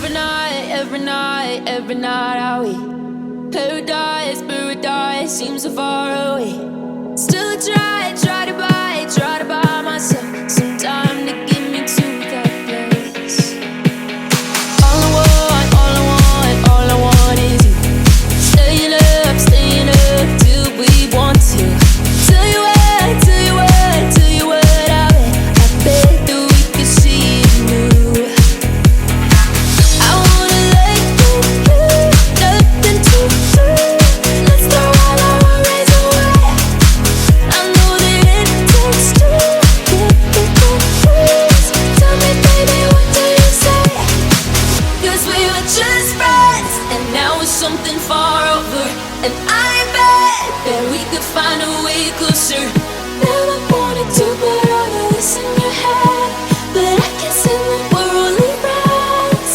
every night are we paradise seems so far away. Still try to buy myself some time to get me to that place. All I want is you. Staying up till we want to. Tell you what I bet that we could see it new. I wanna let you, nothing to do. Let's throw all our worries away. I know that it takes two to get me confused. Tell me, baby, what do you say? 'Cause we were just friends, and now it's something far over. And I bet that we could find a way closer. Never wanted to put all of this in your head, but I can see that we're only friends.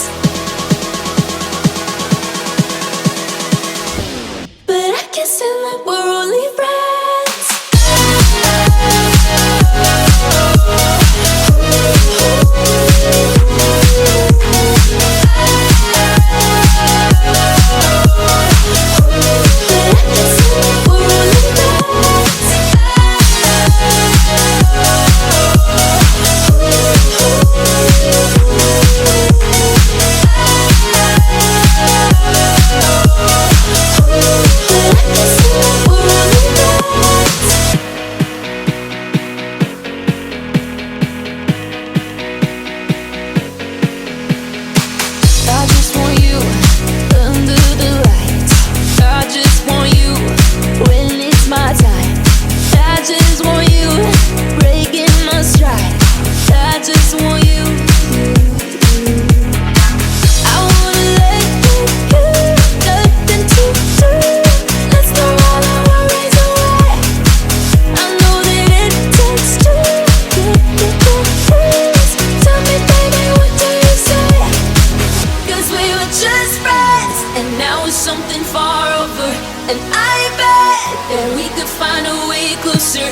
But I can see that we're only friends. I just want you under the lights. I just want you when it's my time. I just want you breaking my stride. I just want you. I wanna let you, nothing to do. Let's throw all our worries away. I know that it takes two to get confused. Tell me, baby, what do you say? 'Cause we were just friends, and now it's something far over. And I bet that we could find a way closer.